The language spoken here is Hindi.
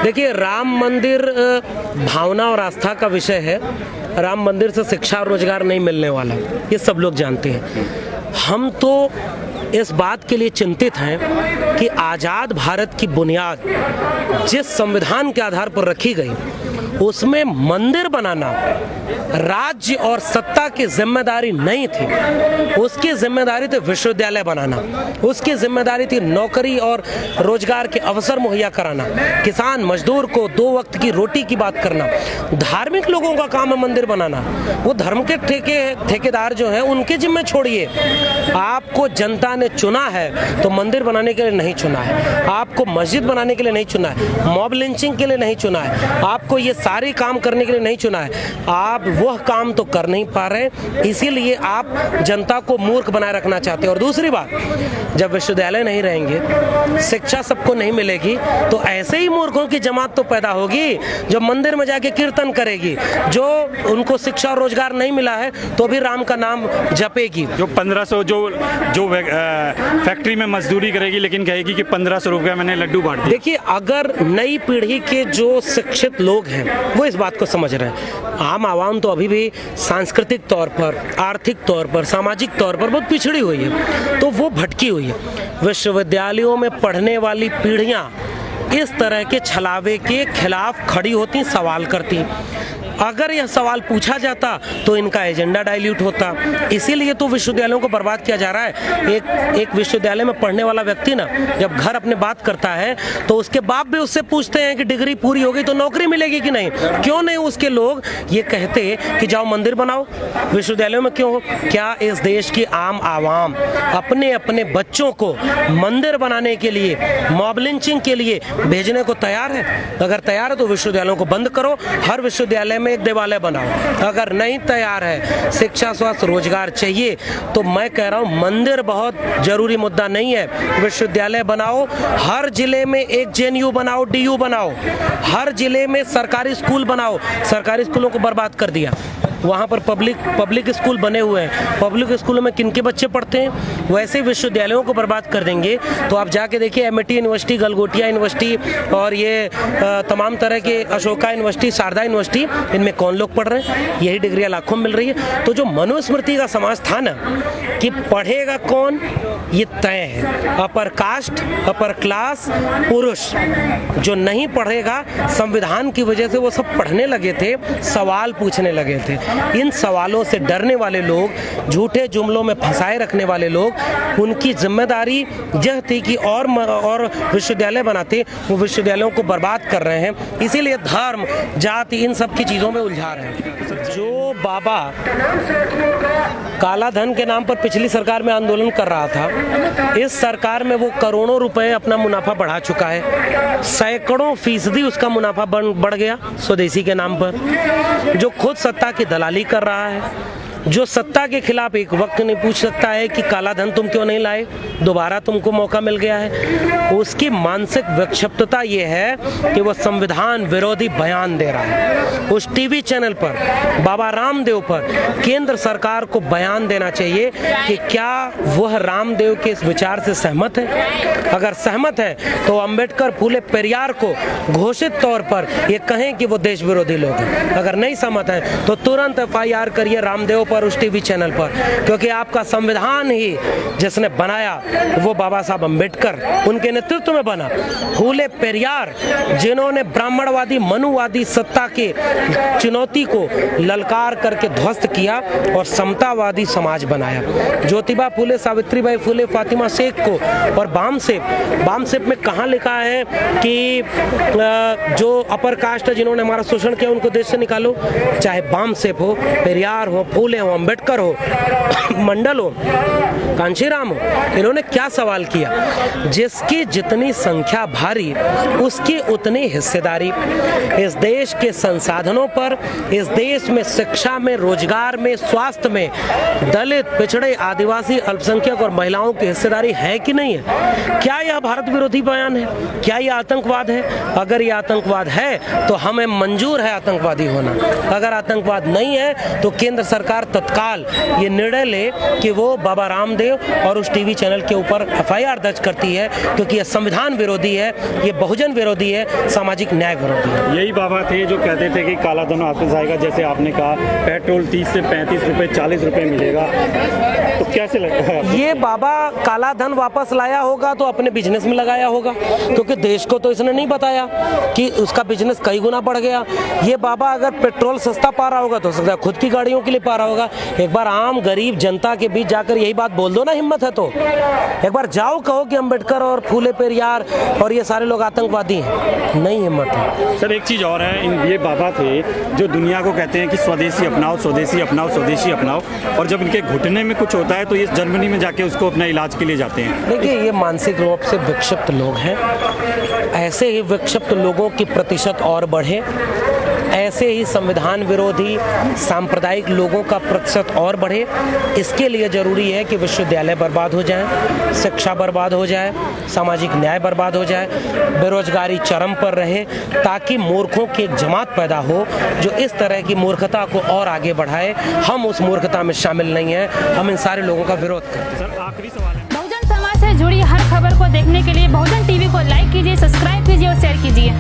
देखिए, राम मंदिर भावना और आस्था का विषय है। राम मंदिर से शिक्षा और रोजगार नहीं मिलने वाला, ये सब लोग जानते हैं। हम तो इस बात के लिए चिंतित हैं कि आज़ाद भारत की बुनियाद जिस संविधान के आधार पर रखी गई, उसमें मंदिर बनाना राज्य और सत्ता की जिम्मेदारी नहीं थी। उसकी जिम्मेदारी थी विश्वविद्यालय बनाना, उसकी जिम्मेदारी थी नौकरी और रोजगार के अवसर मुहैया कराना, किसान मजदूर को 2 वक्त की रोटी की बात करना। धार्मिक लोगों का काम है मंदिर बनाना, वो धर्म के ठेकेदार जो हैं उनके जिम्मे छोड़िए। आपको जनता ने चुना है तो मंदिर बनाने के लिए नहीं चुना है, आपको मस्जिद बनाने के लिए नहीं चुना है, मॉब लिंचिंग के लिए नहीं चुना है, आपको ये सारे काम करने के लिए नहीं चुना है। आप वह काम तो कर नहीं पा रहे, इसीलिए आप जनता को मूर्ख बनाए रखना चाहते हैं। और दूसरी बात, जब विश्वविद्यालय नहीं रहेंगे, शिक्षा सबको नहीं मिलेगी, तो ऐसे ही मूर्खों की जमात तो पैदा होगी जो मंदिर में जाके कीर्तन करेगी, जो उनको शिक्षा और रोजगार नहीं मिला है तो भी राम का नाम जपेगी। जो 1500 जो फैक्ट्री में मजदूरी करेगी लेकिन कहेगी कि 1500 रुपये मैंने लड्डू बांट दिए। देखिए, अगर नई पीढ़ी के जो शिक्षित लोग हैं वो इस बात को समझ रहे हैं, आम आवाम तो अभी भी सांस्कृतिक तौर पर, आर्थिक तौर पर, सामाजिक तौर पर बहुत पिछड़ी हुई है, तो वो भटकी हुई है। विश्वविद्यालयों में पढ़ने वाली पीढ़ियां इस तरह के छलावे के खिलाफ खड़ी होती, सवाल करती। अगर यह सवाल पूछा जाता तो इनका एजेंडा डाइल्यूट होता। इसीलिए तो विश्वविद्यालयों को बर्बाद किया जा रहा है। एक विश्वविद्यालय में पढ़ने वाला व्यक्ति ना, जब घर अपने बात करता है तो उसके बाप भी उससे पूछते हैं कि डिग्री पूरी हो गई तो नौकरी मिलेगी कि नहीं। क्यों नहीं उसके लोग ये कहते कि जाओ मंदिर बनाओ विश्वविद्यालयों में? क्यों? क्या इस देश की आम आवाम अपने अपने बच्चों को मंदिर बनाने के लिए, मॉब लिंचिंग के लिए भेजने को तैयार है? अगर तैयार है तो विश्वविद्यालयों को बंद करो, हर विश्वविद्यालय एक देवालय बनाओ। अगर नहीं तैयार है, शिक्षा, स्वास्थ्य, रोजगार चाहिए, तो मैं कह रहा हूं मंदिर बहुत जरूरी मुद्दा नहीं है। विश्वविद्यालय बनाओ, हर जिले में एक जेएनयू बनाओ, डीयू बनाओ, हर जिले में सरकारी स्कूल बनाओ। सरकारी स्कूलों को बर्बाद कर दिया, वहाँ पर पब्लिक स्कूल बने हुए हैं। पब्लिक स्कूलों में किनके बच्चे पढ़ते हैं? वैसे विश्वविद्यालयों को बर्बाद कर देंगे तो आप जाके देखिए, एमआईटी यूनिवर्सिटी, गलगोटिया यूनिवर्सिटी और ये तमाम तरह के, अशोका यूनिवर्सिटी, शारदा यूनिवर्सिटी, इनमें कौन लोग पढ़ रहे हैं? यही डिग्रियाँ लाखों मिल रही है। तो जो मनुस्मृति का समाज था ना कि पढ़ेगा कौन, ये तय है। अपर कास्ट, अपर क्लास, पुरुष जो नहीं पढ़ेगा, संविधान की वजह से वो सब पढ़ने लगे थे, सवाल पूछने लगे थे। इन सवालों से डरने वाले लोग, झूठे जुमलों में फंसाए रखने वाले लोग, उनकी जिम्मेदारी यह थी कि और विश्वविद्यालय बनाते, वो विश्वविद्यालयों को बर्बाद कर रहे हैं। इसीलिए धर्म, जाति, इन सब की चीज़ों में उलझा रहे हैं। जो बाबा काला धन के नाम पर पिछली सरकार में आंदोलन कर रहा था, इस सरकार में वो करोड़ों रुपए अपना मुनाफा बढ़ा चुका है। सैकड़ों फीसदी उसका मुनाफा बढ़ गया स्वदेशी के नाम पर। जो खुद सत्ता की दलाली कर रहा है, जो सत्ता के खिलाफ एक वक्त नहीं पूछ सकता है कि काला धन तुम क्यों नहीं लाए, दोबारा तुमको मौका मिल गया है, उसकी मानसिक विक्षिप्तता ये है कि वह संविधान विरोधी बयान दे रहा है। उस टीवी चैनल पर, बाबा रामदेव पर केंद्र सरकार को बयान देना चाहिए कि क्या वह रामदेव के इस विचार से सहमत है। अगर सहमत है तो अम्बेडकर, फूले, पेरियार को घोषित तौर पर ये कहें कि वो देश विरोधी लोग हैं। अगर नहीं सहमत है तो तुरंत FIR करिए रामदेव पर, उस टीवी चैनल पर, क्योंकि आपका संविधान ही जिसने बनाया वो बाबा साहब अम्बेडकर, उनके नेतृत्व में बना। फूले, पेरियार जिन्होंने ब्राह्मणवादी, मनुवादी सत्ता के चुनौती को ललकार करके ध्वस्त किया और समतावादी समाज बनाया। ज्योतिबा फूले, सावित्रीबाई फूले, फातिमा शेख को, और बामसेप में कहाँ लिखा है कि जो अपर कास्ट है जिन्होंने हमारा शोषण किया उनको देश से निकालो? चाहे बामसेप हो, पेरियार हो, फूले हो, अम्बेडकर हो, मंडल हो, कांशीराम हो, इन्होंने क्या सवाल किया? जिसकी जितनी संख्या भारी, उसकी उतनी हिस्सेदारी। इस देश के संसाधनों पर, इस देश में शिक्षा में, रोजगार में, स्वास्थ्य में दलित, पिछड़े, आदिवासी, अल्पसंख्यक और महिलाओं की हिस्सेदारी है कि नहीं है? क्या यह भारत विरोधी बयान है? क्या यह आतंकवाद है? अगर यह आतंकवाद है तो हमें मंजूर है आतंकवादी होना। अगर आतंकवाद नहीं है तो केंद्र सरकार तत्काल ये निर्णय ले कि वो बाबा रामदेव और उस टीवी चैनल के ऊपर एफआईआर दर्ज करती है, क्योंकि ये संविधान विरोधी है, ये बहुजन विरोधी है, सामाजिक न्याय विरोधी है। यही बाबा थे जो कहते थे कि काला धन वापस आएगा, जैसे आपने कहा पेट्रोल 30 से 35 रुपए 40 रुपए मिलेगा, तो कैसे लगता है? ये बाबा काला धन वापस लाया होगा तो अपने बिजनेस में लगाया होगा, क्योंकि देश को तो इसने नहीं बताया कि उसका बिजनेस कई गुना बढ़ गया। ये बाबा अगर पेट्रोल सस्ता पा रहा होगा तो सकता है खुद की गाड़ियों के लिए पा रहा होगा। एक बार आम गरीब जनता के बीच जाकर यही बात बोल दो ना, हिम्मत है तो एक बार जाओ, कहो कि अम्बेडकर और फूले पेरियार और ये सारे लोग आतंकवादी हैं। नहीं हिम्मत है। सर एक चीज़ और है, ये बाबा थे जो दुनिया को कहते हैं कि स्वदेशी अपनाओ, स्वदेशी अपनाओ, स्वदेशी अपनाओ, और जब इनके घुटने में कुछ होता है तो ये जर्मनी में जाके उसको अपना इलाज के लिए जाते हैं। देखिए, ये मानसिक रूप से विक्षिप्त लोग हैं। ऐसे ही विक्षिप्त लोगों की प्रतिशत और बढ़े, ऐसे ही संविधान विरोधी सांप्रदायिक लोगों का प्रतिशत और बढ़े। इसके लिए ज़रूरी है कि विश्वविद्यालय बर्बाद हो जाए, शिक्षा बर्बाद हो जाए, सामाजिक न्याय बर्बाद हो जाए, बेरोजगारी चरम पर रहे, ताकि मूर्खों की एक जमात पैदा हो जो इस तरह की मूर्खता को और आगे बढ़ाए। हम उस मूर्खता में शामिल नहीं हैं, हम इन सारे लोगों का विरोध करते हैं। सर आखिरी सवाल है, बहुजन समाज से जुड़ी हर खबर को देखने के लिए बहुजन टीवी को लाइक कीजिए, सब्सक्राइब कीजिए और शेयर कीजिए।